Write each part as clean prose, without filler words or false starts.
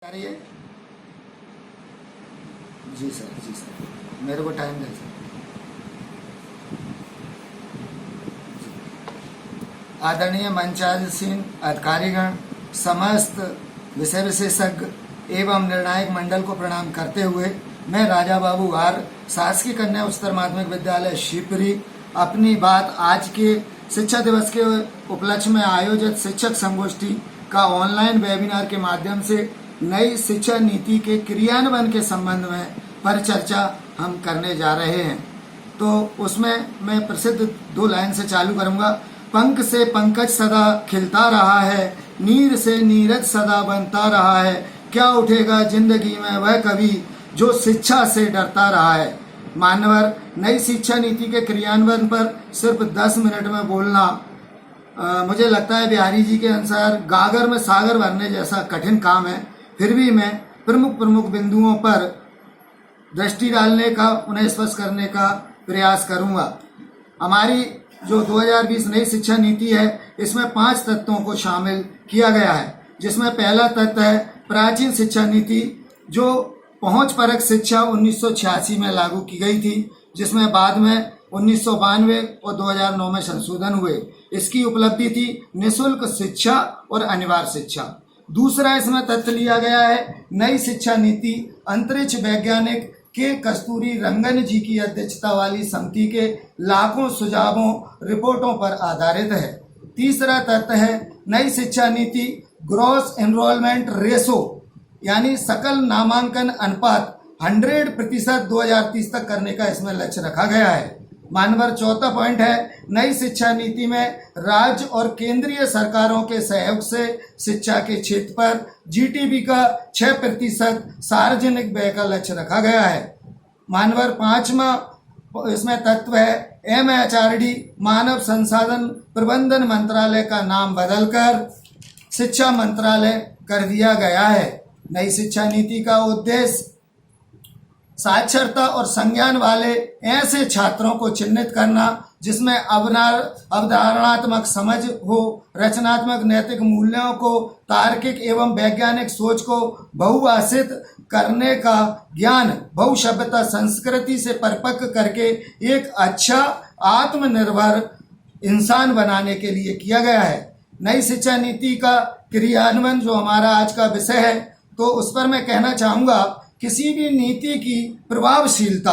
आ रही है। जी सर, मेरे को टाइम दें सर। आदरणीय मंचासीन अधिकारीगण, समस्त विषय विशेषज्ञ एवं निर्णायक मंडल को प्रणाम करते हुए मैं राजा बाबू आर, शासकीय कन्या उच्चतर माध्यमिक विद्यालय शिवपुरी, अपनी बात आज के शिक्षा दिवस के उपलक्ष्य में आयोजित शिक्षक संगोष्ठी का ऑनलाइन वेबिनार के माध्यम से नई शिक्षा नीति के क्रियान्वयन के संबंध में परिचर्चा हम करने जा रहे हैं। तो उसमें मैं प्रसिद्ध 2 लाइन से चालू करूंगा। पंख से पंकज सदा खिलता रहा है, नीर से नीरज सदा बनता रहा है, क्या उठेगा जिंदगी में वह कभी जो शिक्षा से डरता रहा है। मान्यवर, नई शिक्षा नीति के क्रियान्वयन पर सिर्फ 10 मिनट में बोलना मुझे लगता है बिहारी जी के अनुसार गागर में सागर भरने जैसा कठिन काम है। फिर भी मैं प्रमुख बिंदुओं पर दृष्टि डालने का, उन्हें स्पष्ट करने का प्रयास करूंगा। हमारी जो 2020 नई शिक्षा नीति है, इसमें 5 तत्वों को शामिल किया गया है, जिसमें पहला तत्व है प्राचीन शिक्षा नीति, जो पहुंच परक शिक्षा 1986 में लागू की गई थी, जिसमें बाद में 1992 और 2009 में संशोधन हुए। इसकी उपलब्धि थी निःशुल्क शिक्षा और अनिवार्य शिक्षा। दूसरा इसमें तथ्य लिया गया है नई शिक्षा नीति अंतरिक्ष वैज्ञानिक के कस्तूरी रंगन जी की अध्यक्षता वाली समिति के लाखों सुझावों रिपोर्टों पर आधारित है। तीसरा तथ्य है नई शिक्षा नीति ग्रॉस एनरोलमेंट रेशो यानी सकल नामांकन अनुपात 100% 2030 तक करने का इसमें लक्ष्य रखा गया है। मानवर, चौथा पॉइंट है नई शिक्षा नीति में राज्य और केंद्रीय सरकारों के सहयोग से शिक्षा के क्षेत्र पर जीडीपी का 6% सार्वजनिक व्यय का लक्ष्य रखा गया है। मानवर, 5वां इसमें तत्व है MHRD मानव संसाधन प्रबंधन मंत्रालय का नाम बदलकर शिक्षा मंत्रालय कर दिया गया है। नई शिक्षा नीति का उद्देश्य साक्षरता और संज्ञान वाले ऐसे छात्रों को चिन्हित करना जिसमें अवधारणात्मक समझ हो, रचनात्मक नैतिक मूल्यों को, तार्किक एवं वैज्ञानिक सोच को बहुभाषित करने का ज्ञान, बहुशब्दता संस्कृति से परिपक्व करके एक अच्छा आत्मनिर्भर इंसान बनाने के लिए किया गया है। नई शिक्षा नीति का क्रियान्वयन जो हमारा आज का विषय है, तो उस पर मैं कहना चाहूँगा, किसी भी नीति की प्रभावशीलता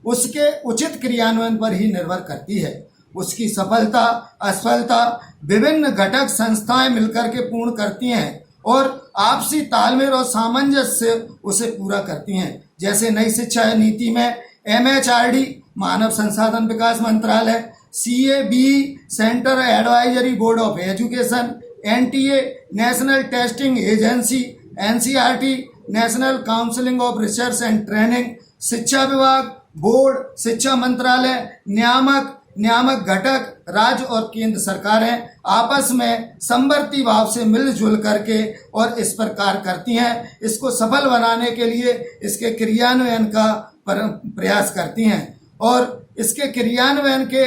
उसके उचित क्रियान्वयन पर ही निर्भर करती है। उसकी सफलता असफलता विभिन्न घटक संस्थाएं मिलकर के पूर्ण करती हैं और आपसी तालमेल और सामंजस्य से उसे पूरा करती हैं। जैसे नई शिक्षा नीति में MHRD मानव संसाधन विकास मंत्रालय, CABE centre advisory board of education, NTA national testing agency, NCERT national counselling of research and training, शिक्षा विभाग, बोर्ड, शिक्षा मंत्रालय, नियामक घटक राज्य और केंद्र सरकारें आपस में समवर्ती भाव से मिलजुल करके और इस पर कार्य करती हैं। इसको सफल बनाने के लिए इसके क्रियान्वयन का प्रयास करती हैं और इसके क्रियान्वयन के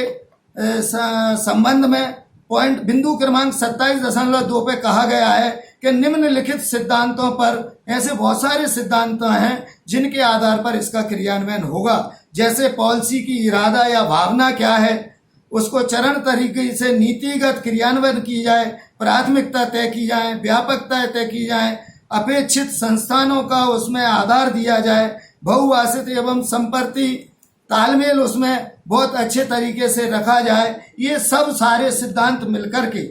संबंध में बिंदु क्रमांक 27.2 पे कहा गया है कि निम्नलिखित सिद्धांतों पर, ऐसे बहुत सारे सिद्धांत हैं जिनके आधार पर इसका क्रियान्वयन होगा। जैसे पॉलिसी की इरादा या भावना क्या है, उसको चरण तरीके से नीतिगत क्रियान्वयन की जाए, प्राथमिकता तय की जाए, व्यापकता तय की जाए, अपेक्षित संस्थानों का उसमें आधार दिया जाए, बहुभाषित एवं संपर्ति तालमेल उसमें बहुत अच्छे तरीके से रखा जाए। ये सब सारे सिद्धांत मिलकर के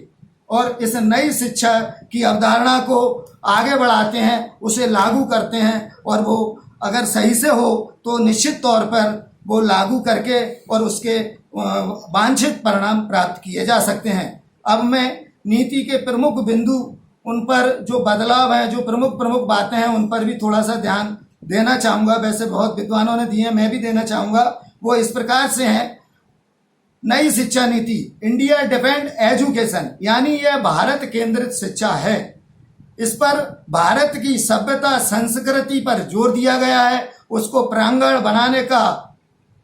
और इस नई शिक्षा की अवधारणा को आगे बढ़ाते हैं, उसे लागू करते हैं और वो अगर सही से हो तो निश्चित तौर पर वो लागू करके और उसके वांछित परिणाम प्राप्त किए जा सकते हैं। अब मैं नीति के प्रमुख बिंदु, उन पर जो बदलाव हैं, जो प्रमुख बातें हैं, उन पर भी थोड़ा सा ध्यान देना चाहूँगा। वैसे बहुत विद्वानों ने दिए, मैं भी देना चाहूँगा। वो इस प्रकार से हैं। नई शिक्षा नीति इंडिया डिपेंड एजुकेशन, यानी यह भारत केंद्रित शिक्षा है। इस पर भारत की सभ्यता संस्कृति पर जोर दिया गया है, उसको प्रांगण बनाने का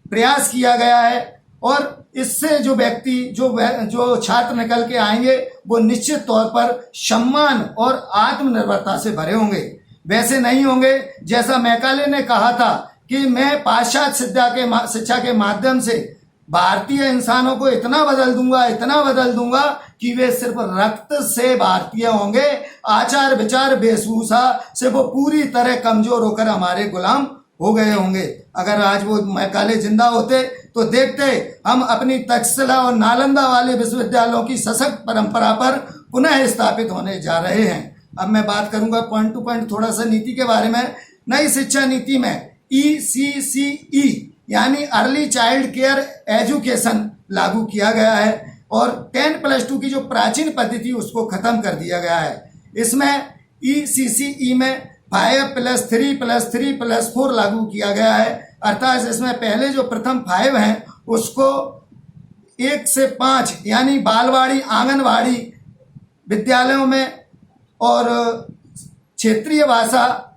प्रयास किया गया है और इससे जो व्यक्ति, जो छात्र निकल के आएंगे, वो निश्चित तौर पर सम्मान और आत्मनिर्भरता से भरे होंगे। वैसे नहीं होंगे। जैसा मैकाले ने कहा था कि मैं पाश्चात्य शिक्षा के माध्यम से भारतीय इंसानों को इतना बदल दूंगा कि वे सिर्फ रक्त से भारतीय होंगे, आचार विचार वेशभूषा से वो पूरी तरह कमजोर होकर हमारे गुलाम हो गए होंगे। अगर आज वो मैकाले जिंदा होते तो देखते हम अपनी तक्षशिला और नालंदा वाले विश्वविद्यालयों की सशक्त परंपरा पर पुनः स्थापित होने जा रहे हैं। अब मैं बात करूंगा पॉइंट टू पॉइंट थोड़ा सा नीति के बारे में। नई शिक्षा नीति में ECCE यानी अर्ली चाइल्ड केयर एजुकेशन लागू किया गया है और 10+2 की जो प्राचीन पद्धति उसको खत्म कर दिया गया है। इसमें ECCE में 5+3+3+4 लागू किया गया है, अर्थात इसमें पहले जो प्रथम 5 हैं उसको 1 से 5 यानी बालवाड़ी, आंगनवाड़ी विद्यालयों में और क्षेत्रीय भाषा,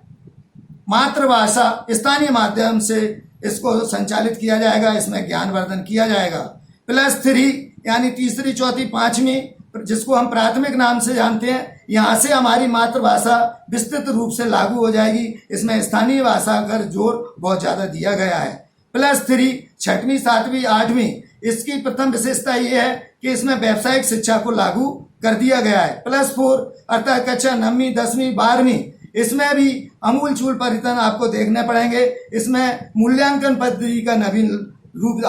मातृभाषा, स्थानीय माध्यम से इसको संचालित किया जाएगा। इसमें ज्ञानवर्धन किया जाएगा। +3 यानी तीसरी, चौथी, पांचवी, जिसको हम प्राथमिक नाम से जानते हैं, यहाँ से हमारी मातृभाषा विस्तृत रूप से लागू हो जाएगी। इसमें स्थानीय भाषा का जोर बहुत ज्यादा दिया गया है। +3 छठवीं, सातवीं, आठवीं, इसकी प्रथम विशेषता यह है कि इसमें व्यावसायिक शिक्षा को लागू कर दिया गया है। +4 अर्थात कक्षा 9वीं, 10वीं, 12वीं, इसमें भी अमूल चूल परिवर्तन आपको देखने पड़ेंगे। इसमें मूल्यांकन पद्धति का नवीन रूप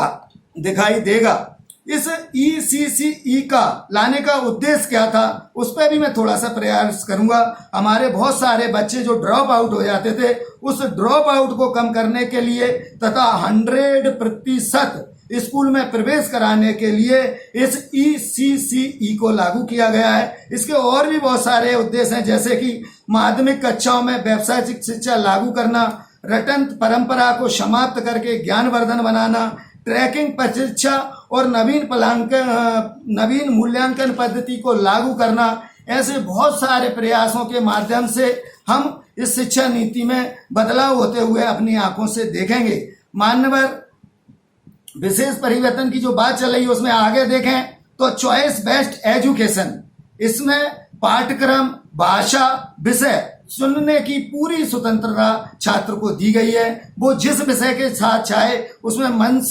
दिखाई देगा। इस ECCE का लाने का उद्देश्य क्या था उस पर भी मैं थोड़ा सा प्रयास करूंगा। हमारे बहुत सारे बच्चे जो ड्रॉप आउट हो जाते थे, उस ड्रॉप आउट को कम करने के लिए तथा 100% स्कूल में प्रवेश कराने के लिए इस ECCE को लागू किया गया है। इसके और भी बहुत सारे उद्देश्य हैं, जैसे कि माध्यमिक कक्षाओं में व्यावसायिक शिक्षा लागू करना, रटन परंपरा को समाप्त करके ज्ञानवर्धन बनाना, ट्रैकिंग परीक्षा और नवीन मूल्यांकन पद्धति को लागू करना। ऐसे बहुत सारे प्रयासों के माध्यम से हम इस शिक्षा नीति में बदलाव होते हुए अपनी आंखों से देखेंगे। मान्यवर विशेष परिवर्तन की जो बात चल रही है उसमें आगे देखें तो चॉइस बेस्ड एजुकेशन, इसमें पाठ्यक्रम, भाषा, विषय चुनने की पूरी स्वतंत्रता छात्र को दी गई है। वो जिस विषय के साथ चाहे उसमें मन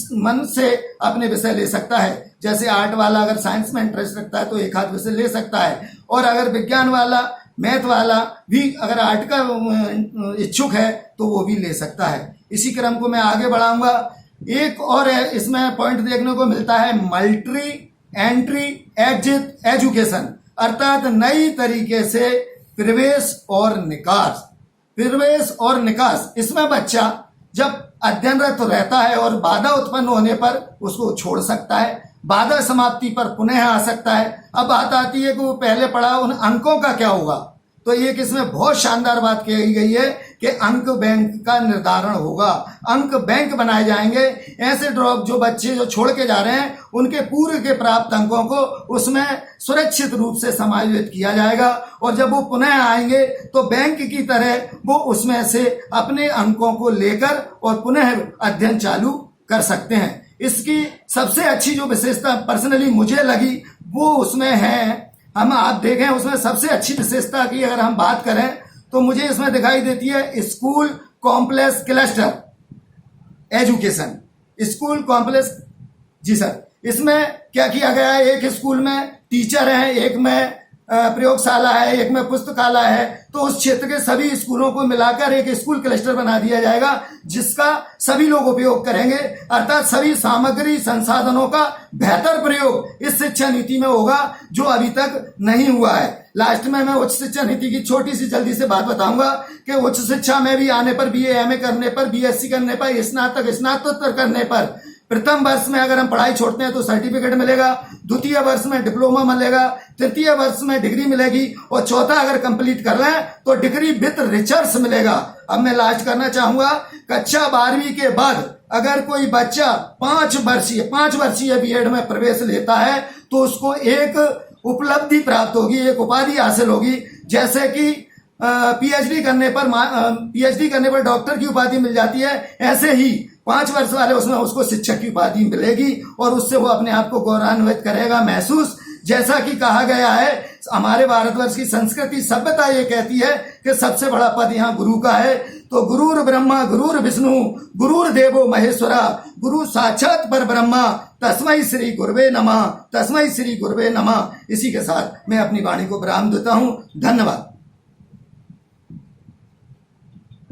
से अपने विषय ले सकता है। जैसे आर्ट वाला अगर साइंस में इंटरेस्ट रखता है तो एक आध विषय ले सकता है, और अगर विज्ञान वाला, मैथ वाला भी अगर आर्ट का इच्छुक है तो वो भी ले सकता है। इसी क्रम को मैं आगे बढ़ाऊंगा। एक और इसमें पॉइंट देखने को मिलता है मल्टी एंट्री एग्जिट एजुकेशन, अर्थात नई तरीके से प्रवेश और निकास। इसमें बच्चा जब अध्ययनरत रहता है और बाधा उत्पन्न होने पर उसको छोड़ सकता है, बाधा समाप्ति पर पुनः आ सकता है। अब बात आती है कि वो पहले पढ़ा उन अंकों का क्या होगा, तो एक इसमें बहुत शानदार बात कही गई है कि अंक बैंक का निर्धारण होगा, अंक बैंक बनाए जाएंगे। ऐसे ड्रॉप जो बच्चे जो छोड़ के जा रहे हैं उनके पूर्व के प्राप्त अंकों को उसमें सुरक्षित रूप से समायोजित किया जाएगा, और जब वो पुनः आएंगे तो बैंक की तरह वो उसमें से अपने अंकों को लेकर और पुनः अध्ययन चालू कर सकते हैं। इसकी सबसे अच्छी जो विशेषता पर्सनली मुझे लगी वो उसमें है, हम आप देखें उसमें सबसे अच्छी विशेषता की अगर हम बात करें तो मुझे इसमें दिखाई देती है school complex cluster education. School complex, जी सर, इसमें क्या किया गया है, एक स्कूल में टीचर है, एक में प्रयोगशाला है, एक में पुस्तकालय है, तो उस क्षेत्र के सभी स्कूलों को मिलाकर एक स्कूल क्लस्टर बना दिया जाएगा जिसका सभी लोग उपयोग करेंगे। अर्थात सभी सामग्री संसाधनों का बेहतर प्रयोग इस शिक्षा नीति में होगा जो अभी तक नहीं हुआ है। लास्ट में मैं उच्च शिक्षा नीति की छोटी सी जल्दी से बात बताऊंगा कि उच्च शिक्षा में भी आने पर BA MA करने पर, BSc करने पर, स्नातकोत्तर करने पर प्रथम वर्ष में अगर हम पढ़ाई छोड़ते हैं तो सर्टिफिकेट मिलेगा, द्वितीय वर्ष में डिप्लोमा मिलेगा, तृतीय वर्ष में डिग्री मिलेगी, और चौथा अगर कंप्लीट कर रहे हैं तो डिग्री विद रिसर्च मिलेगा। अब मैं लास्ट करना चाहूंगा, कक्षा 12वीं के बाद अगर कोई बच्चा 5 वर्षीय बीएड में प्रवेश लेता है तो उसको एक उपलब्धि प्राप्त होगी, एक उपाधि हासिल होगी, जैसे कि पीएचडी करने पर डॉक्टर की उपाधि मिल जाती है, ऐसे ही 5 वर्ष वाले उसमें उसको शिक्षक की उपाधि मिलेगी और उससे वो अपने आप को गौरवान्वित करेगा महसूस, जैसा कि कहा गया है, हमारे भारतवर्ष की संस्कृति सभ्यता ये कहती है कि सबसे बड़ा पद यहाँ गुरु का है। तो गुरुर ब्रह्मा गुरुर विष्णु गुरुर देवो महेश्वरा, गुरु साक्षात पर ब्रह्मा, तस्मै श्री गुरुवे नमः, तस्मै श्री गुरुवे नमः। इसी के साथ मैं अपनी वाणी को विराम देता हूँ। धन्यवाद।